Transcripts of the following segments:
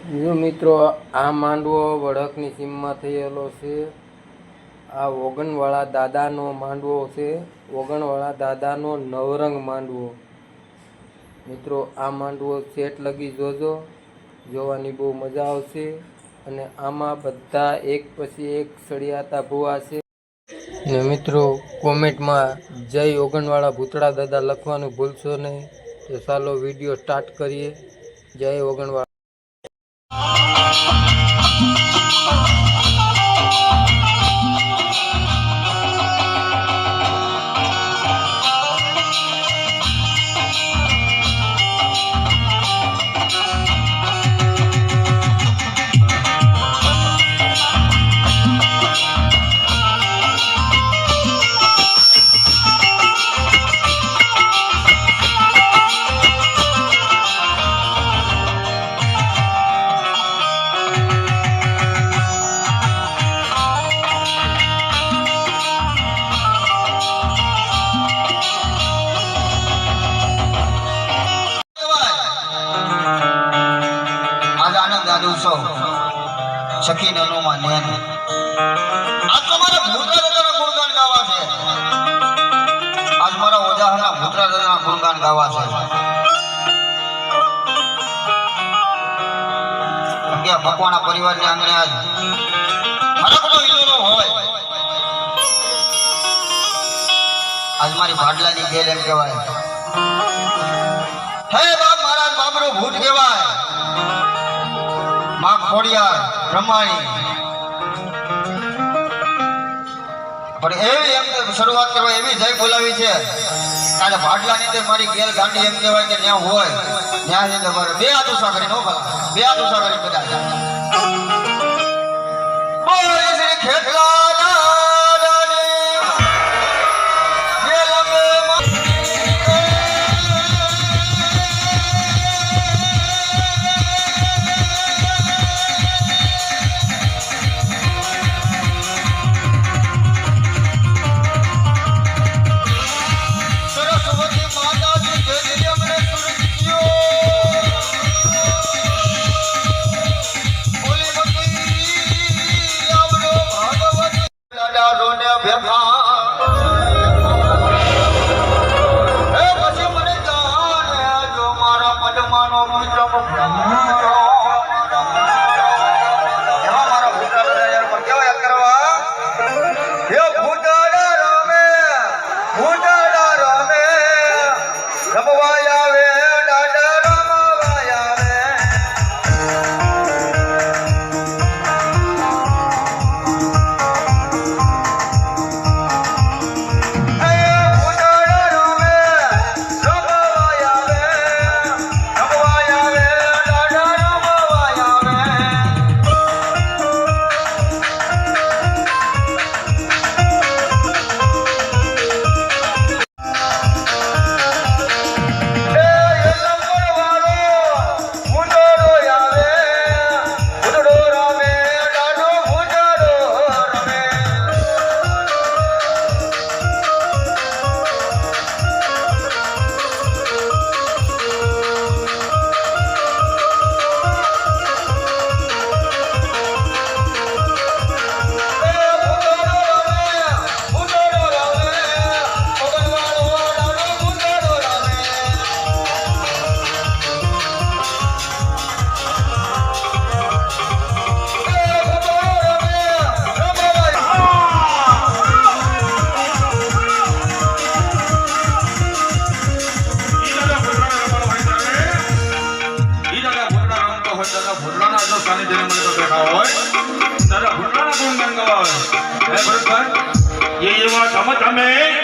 જો મિત્રો, આ માંડવો વડકની સીમમાં થયેલો છે. આ ઓગણવાળા દાદાનો માંડવો છે. ઓગણવાળા દાદાનો નવરંગ માંડવો. મિત્રો, આ માંડવો સેટ લગી જોજો, જોવાની બહુ મજા આવશે. અને આમાં બધા એક પછી એક સળિયાતા ભૂવા છે. ને મિત્રો, કોમેન્ટમાં જય ઓગણવાળા ભૂતળા દાદા લખવાનું ભૂલશો નહીં. તો ચાલો વિડીયો સ્ટાર્ટ કરીએ. જય ઓગણવાળા. સખી નનુમાં નેન આજ તમારે ભૂતરા દાદાના ગુણગાન ગાવા છે. આજ મારા ઓજાહના ભૂતરા દાદાના ગુણગાન ગાવા છે. કે ભગવાના પરિવારની આંગણે આજ હરકનો ઈલોનો હોય. આજ મારી ભાડલાની ગેલ એમ કહેવાય. હે બાપ મહારાજ બાબરો ભૂત કહેવાય. માં ખોડિયાર રમાણી પણ એવી એમ શરૂઆત કરવા એવી જય બોલાવી છે. કારણ ભાડલાની અંદર મારી ગેલ ગાંડી એમ કહેવાય કે ત્યાં હોય ત્યાં જઈને મારે બે હાથ ઉષા કરી નો ભલા બે હાથ ઉષા કરી બધા ખેતલા તમે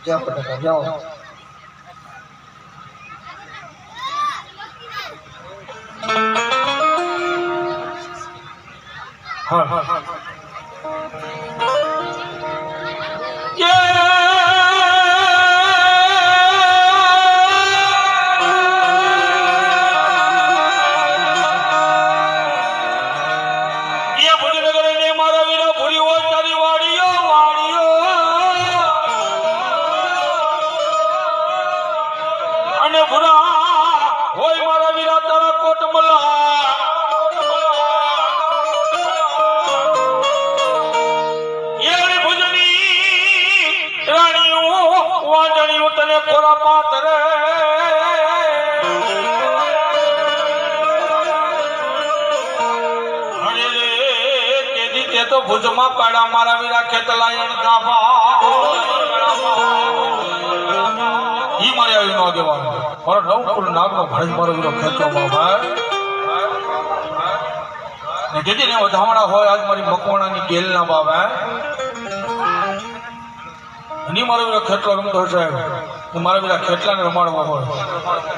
જાઓ બટાકા જાઓ. હા હા હા અને ભુરા હોય મારા વીરા તારા કોટમલા એવી ભુજની રાણીઓ વાંજણીઓ તને ખોરા પાત્ર અરે રે કેદી તે તો ભુજમાં પાડા મારા વીરા ખેતલાયણ ગાભા ઈ મારે આવી નો આગેવાન મારો નવકુળ નાગનો ભાઈ મારો વીરો ખેતરો ભાઈ ને જેથી ને વધામણા હોય આજ મારી મકવાણાની ગેલના બાબા ની મારો વીરો ખેતરો રમતો હશે તો મારા વીરા ખેતલાને રમાડવા હોય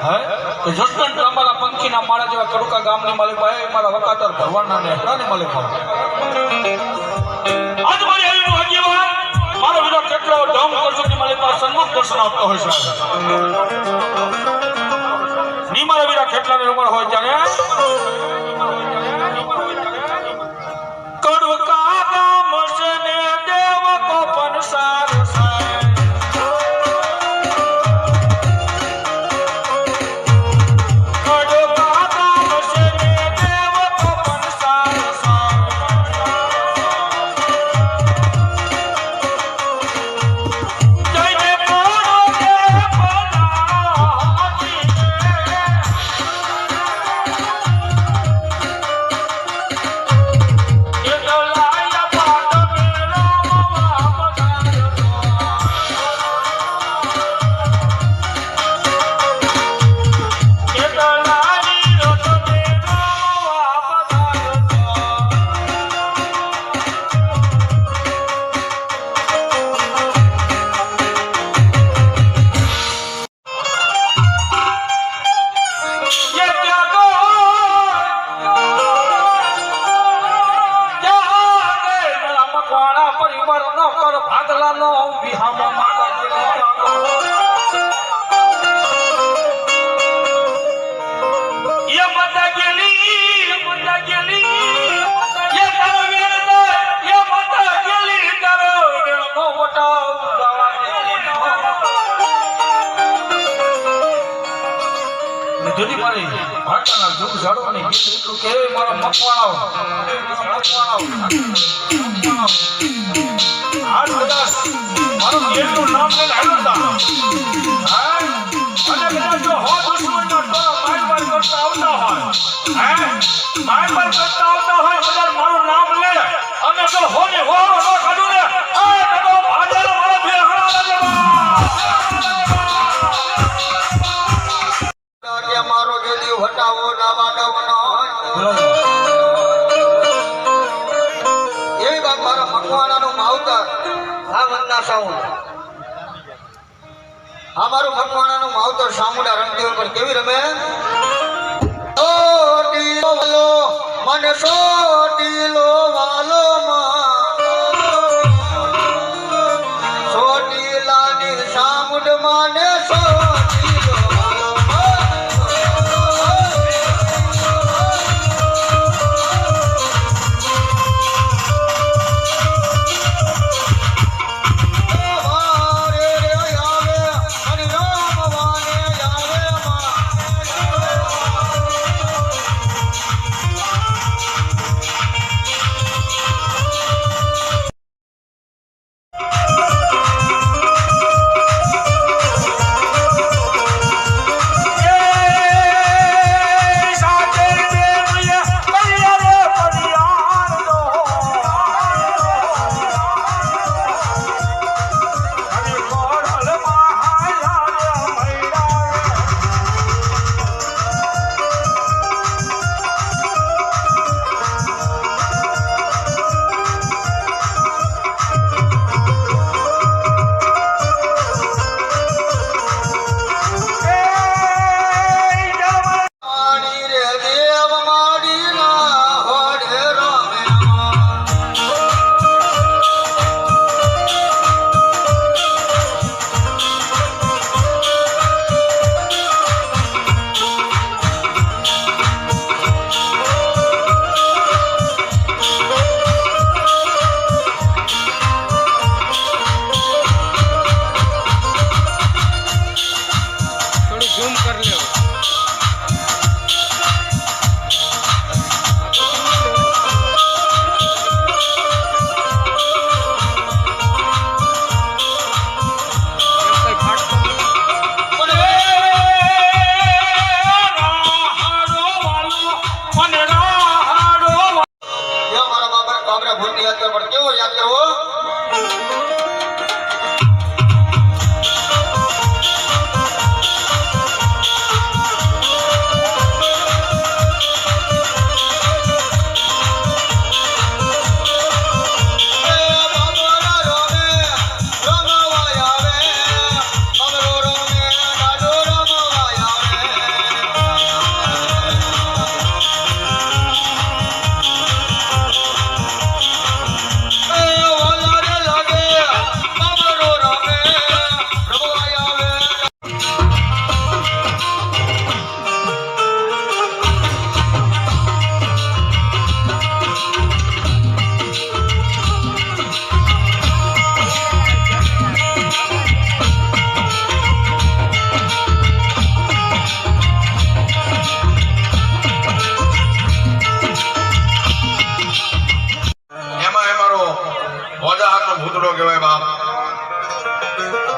હે કે જસવંત અમારા પંખીના માળા જેવા કડુકા ગામની માલિક ભાઈ મારા વકાતર ભરવાડના ને હેડાની માલિક ભાઈ આજ મારી આવી નો આગેવાન મારો વીરો કેટલો ધામ કરશો કે મારી પાસે સન્મુખ દર્શન આપતો હોય છે ની મારા વીરા કેટલાની ઉંમર હોય ત્યારે કડકા ગામ છે ને દેવ કોપન સાર જુદી મારી ભાટાના જુગ ઝાડવાની ગીત એટલું કે મારા મકવાણાઓ આજ કદાચ મારું ગેરનું નામ લઈને આવ્યો હતા અને કદાચ જો હો દુશ્મનનો ટોળો માર કરતા આવતા હોય માર કરતા આવતા હોય કદાચ મારું નામ લે અને જો હો ને હો નો કાઢું ને આ તો ભાજેલો મારો ભેહણા લાગે મારો ગેલી હટાવો ના વાડવનો એવી વાત મારા મકવાણાનું માવતર આ વંદના સાઉન્ડ આ મારું મકવાણાનું માવતર સામુડા રમતી ઉપર કેવી રમે સોટીલો વાલો મને સોટીલો વાલો સોટીલાની સામુડ માને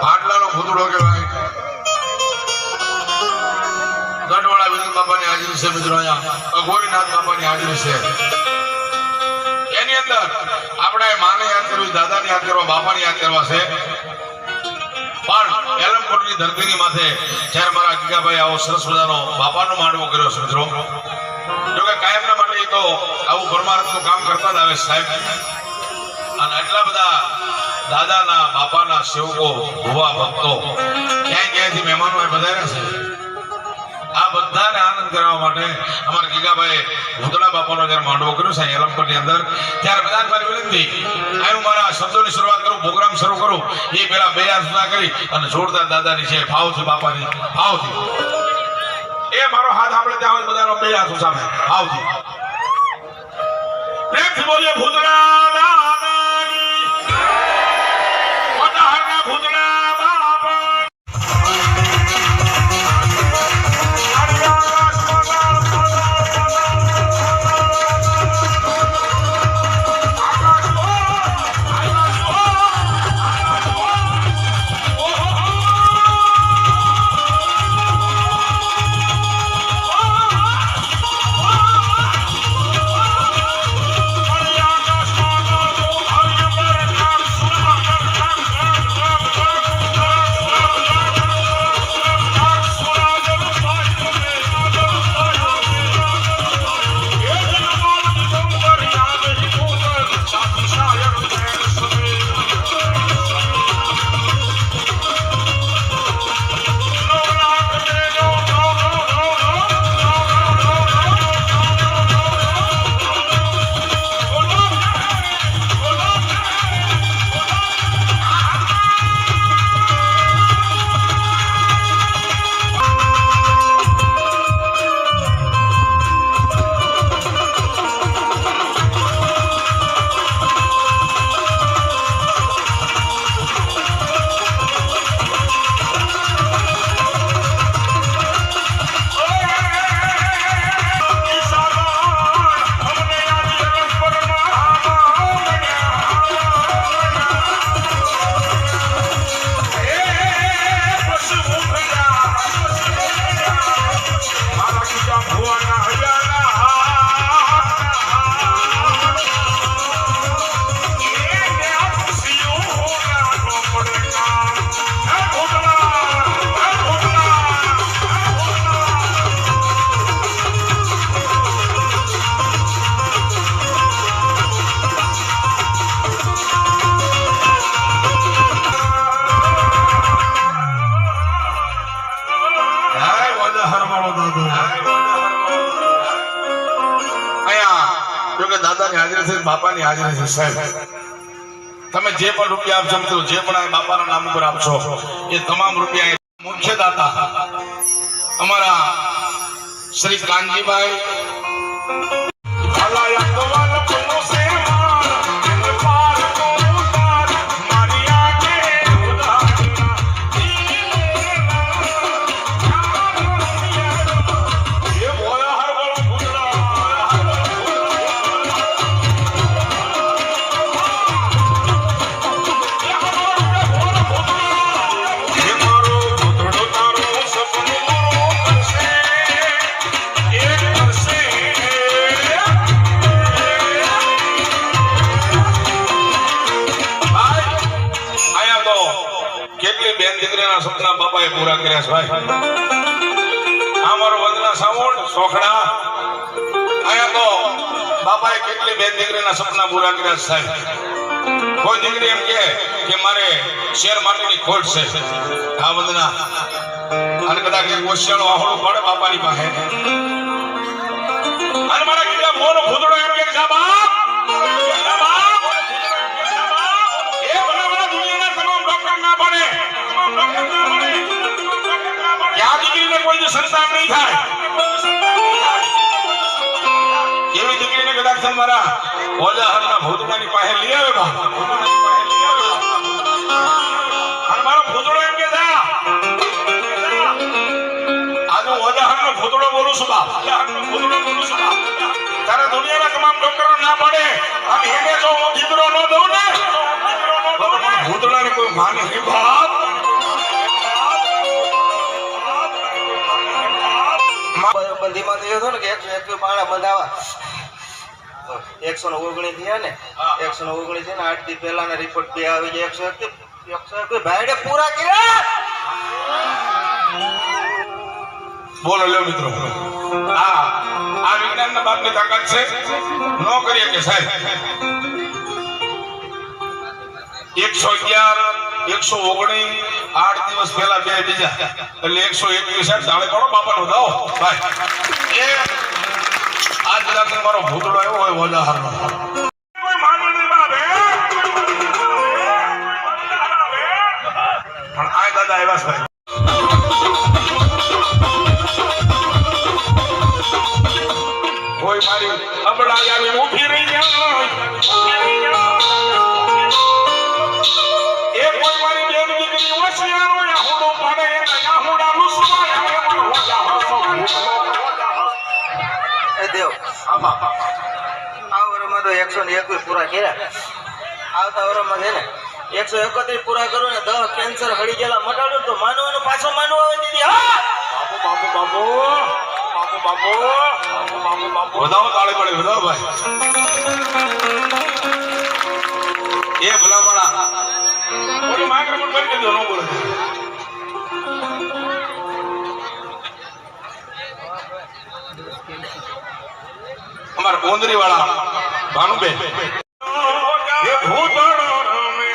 ભાટલાનો ભૂતળો કહેવાય. ગઢવાળા વિષ્ણુ બાપાની હાજરી છે મિત્રો, અહીંયા ગોરીનાથ બાપાની હાજરી છે. એની અંદર આપણે માને યાદ કરવી, દાદાને યાદ કરવા, બાપાને યાદ કરવા છે. પણ એલમકોટની ધરતીની માથે જ્યારે મારા ગીગાભાઈ આવો સરસ મજાનો બાપાનો માંડવો કર્યો છે મિત્રો. જોકે કાયમના માટે એ તો આવું પરમાર્થનું કામ કરતા જ આવે સાહેબ. અને એટલા બધા દાદાના બાપાના સેવકો, ભુવા ભક્તો ક્યાંય ક્યાંયથી મહેમાનો પધાર્યા છે. આ બધાને આનંદ કરવા માટે અમારા ગીગાભાઈ ભૂતળા બાપાનો જ્યારે માંડવો કર્યો છે એલમકોટની અંદર, ત્યારે બધાને મારી વિનંતી, હું મારા શબ્દોની શરૂઆત કરું, પ્રોગ્રામ શરૂ કરું એ પહેલા બે હાથ ઊંચા કરી અને જોરદાર દાદાની છે ભાવથી, બાપાની ભાવથી. એ મારો હાથ આપણે ત્યાં બધાનો બે હાથ ઊંચા ભાવથી પ્રેમથી બોલીએ ભૂતળા દાદાની, વધારના ભૂતળા બાપા. દાદાની હાજરી છે, બાપાની હાજરી છે સાહેબ. તમે જે પણ રૂપિયા આપશો મિત્રો, જે પણ આ બાપાના નામ ઉપર આપશો એ તમામ રૂપિયા મુખ્ય દાતા અમારા શ્રી કાનજીભાઈ સપના બાપાએ પૂરા કર્યા છે ભાઈ. અમારો વંદના સાઉન્ડ સોખડા આયા તો બાપાએ કેટલી બેન દીકરીના સપના પૂરા કર્યા છે સાહેબ. કોઈ દીકરી એમ કે મારે શેર માટેની ખોટ છે, આ વંદના અને કદાચ ઓશિયાળો આહોળું પડે બાપાની પાસે અને મારા કીધા મોનો ભૂતળો એમ કે બાપ સંતાન નહીં થાય એવી દીકરીને કદાચ મારા ઓજાહરના ભૂતળાની પાસે લઈ આવે અને મારો ભૂતળો એમ કે આજે ઓજાહરનો ભૂતળો બોલું છું બાપ, તારે દુનિયાના તમામ ડોક્ટરો ના પડે અને એને જો હું દીકરો ન દઉં ને ભૂતળાને કોઈ માને નહીં બાપ. થયો હતો ને કે 121 પાણા બંધાવા 119 થયા ને 119 છે ને 8 દી પહેલાના રિપોર્ટ બે આવી ગયા 121 ભાઈડે પૂરા કર્યા. બોલો લ્યો મિત્રો આ વિજ્ઞાનના બાપની તાકાત છે ન કરીએ કે સાહેબ 111 119 8 દિવસ પહેલા બે બીજા એટલે 121 સાહેબ તાળે પાડો બાપાનો દાવો ભાઈ એ આજ રાત્રે મારો ભૂતળો આવ્યો હોય વજાહરનો કોઈ માની નહીં બાબે પણ આ દાદા આવ્યા છે ભાઈ કોઈ મારી અબડા આવી ઊભી રહી જાય એ કોઈ મારી બેન દીકરી વસિયારો યાહુડો પાડે એના યાહુડા લુસવા આવે મારો એ દેવ આ વરમાં તો 121 પૂરા કર્યા. આવતા વરમાં છે ને 131 પૂરા કરો ને 10 કેન્સર હળી ગયેલા મટાડો તો માનવાનું પાછો માનવું આવે દીદી. હા બાપુ વધાવો તાળી પડે વધાવો ભાઈ એ ભલામણા ઓલી માઇક્રોફોન બંધ કરી દો ન બોલે અમાર કોંદરી વાળા ભાનુબેન એ ભૂતળો રમે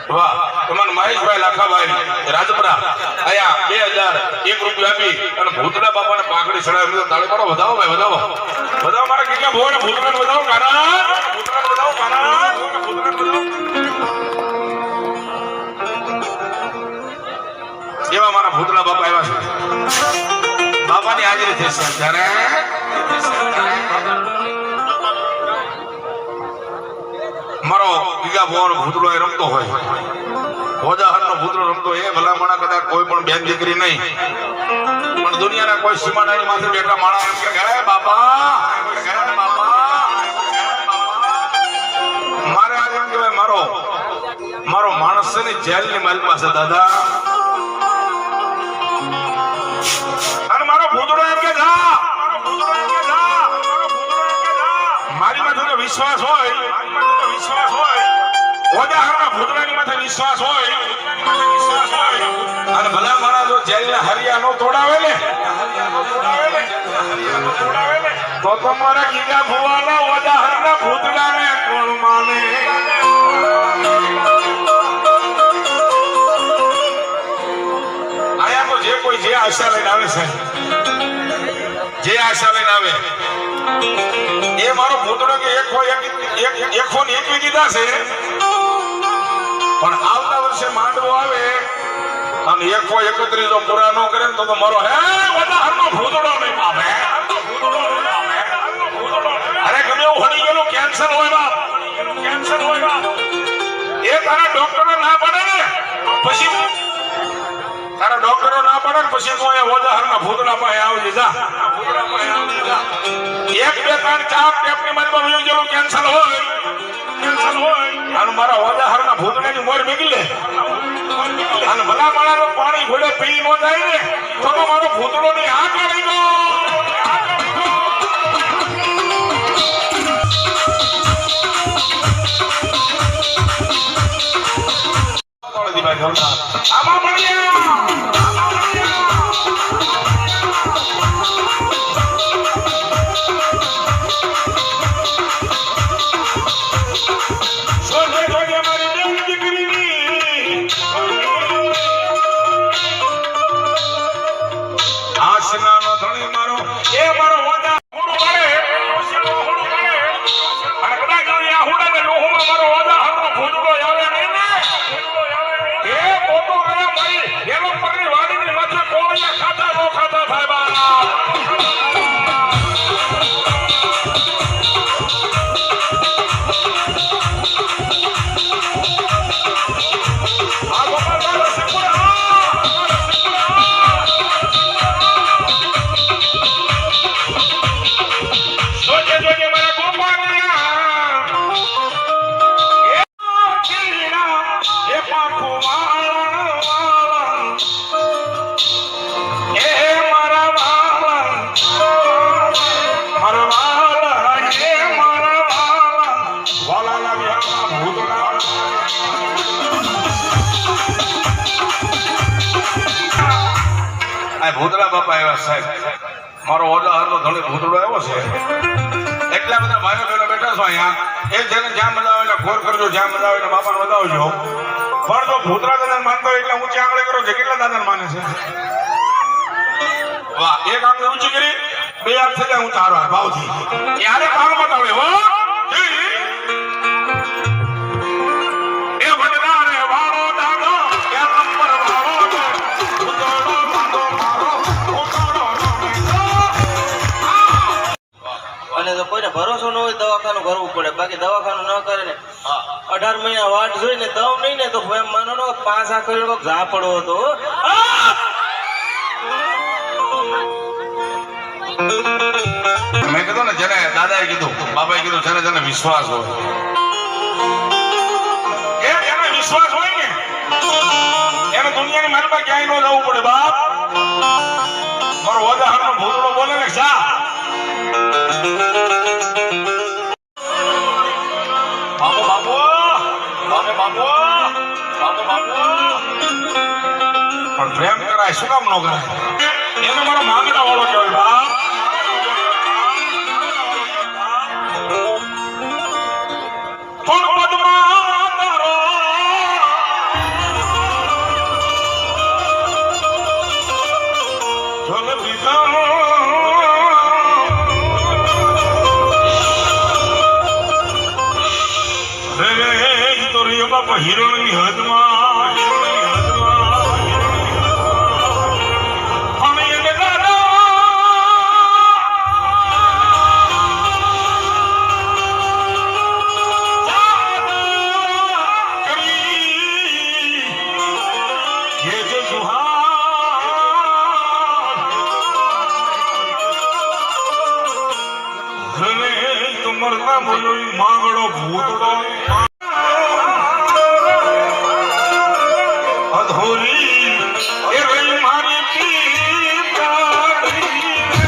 વાહ તમારા મહેશભાઈ લાખાભાઈ રાજપરા આયા 2001 રૂપિયા આપી અને ભૂતળા બાપાને પાઘડી ચડાવી તાળી પાડો વધાવો ભાઈ વધાવો મારા કેટલા ભોળે ભૂતળાને વધાવો કાના એવા મારા ભૂતળા બાપા આવ્યા છે બાપાની હાજરી થશે ત્યારે મારો ગીગા ભવાનો ભૂતળો એ રમતો હોય ભોજાહરનો ભૂતળો રમતો એ ભલામણા કદાચ કોઈ પણ બેન દીકરી નહીં પણ દુનિયાના કોઈ સીમાડાની માથે બેઠા માણસ એમ કે હે બાપા મારે આજ એમ કહેવાય મારો માણસ છે ને જેલની મારી પાસે દાદા અને મારો ભૂતળો એમ કે જા મારી માથે વિશ્વાસ હોય ઓજાહરના ભૂતળાની માથે વિશ્વાસ હોય અને ભલા માણસ જો જેલના હરિયા નો તોડાવે ને તો તમારા ગીગા ભુવાના ઓજાહરના ભૂતળાને કોણ માને આયા તો જે કોઈ જે આશા લઈને આવે છે જે આશા લઈને આવે એ મારો ભૂતળો કે એકસો ને 21 દીધા છે પણ આવતા વર્ષે માંડવો આવે અને 131 જો પૂરા ન કરે તો મારો હે વડાહરનો ભૂતળો નહીં પામે અરે ગમે એવું હડી ગયેલું કેન્સર હોય બાપ એ તારા ડોક્ટરો ના પડે ને પછી તારા ડોક્ટરો ના પડે ને પછી તું અહીંયા વડાહરના ભૂતળા પાસે આવજે જા એક બે ત્રણ ચાર ટેપની મારી માં ગયેલું કેન્સર હોય અને મારા વડાહરના ભૂતળાની મોર મેગી લે અને ભલા માળાનું પાણી ઘોડે પી નો જાય ને તો મારો ભૂતળો ની આ કરી દો આમાં મળ્યા આસનાનો ધણી મારો એ મારો વડા હુડું કરે અને કદાચ આ હુડાને લોહો ભૂતળા બાપા આવ્યા સાહેબ મારો ઓજાહરનો ધણી ભૂતળો આવ્યો છે એટલા બધા ભાઈઓ બહેનો બેઠા છો અહીંયા એ જેને જ્યાં મજા આવે એટલે ઘોર કરજો જ્યાં મજા આવે એટલે બાપાને વધાવજો પણ જો ભૂતળા દાદાને માનતો હોય એટલે ઊંચી આંગળી કરો છે કેટલા દાદાને માને છે વાહ એક આંગળી ઊંચી કરી બે હાથ થઈ જાય ઊંચા હારો ભાવથી યારે કામ બતાવે હો એ ભટકારે વાળો દાદો એ નંબર વાળો છે ભૂતળો દાદો મારો ભૂતળો અને જો કોઈને ભરોસો ન હોય દવાખાનું ભરવું પડે બાકી દવાખાનું ન કરે ને 18 મહિના વાટ જોઈને દવ નહીં ને તો એમ માનો ને 5 આખો ઘા પડવો હતો મેં કીધું ને જેને દાદાએ કીધું બાબાએ કીધું જેને જેને વિશ્વાસ હોય એને વિશ્વાસ હોય ને એને દુનિયાની માલમાં ક્યાંય ન જવું પડે બાપ મારો ઓજાહરનો ભૂતળો બોલે ને શા બાપુ બાપુ બાપુ બાપુ બાપુ બાપુ પણ પ્રેમ કરાય શું કામ ન કરાય એને મારો માંગડા વાળો કહેવાય બાપ પણ પદ્મા તારો જોગ પિતા બાપા હિરોની હદમાં અને એને દાદા કરી એ જે સુહાગ તો મરતા બોલો માંગડો ભૂતડો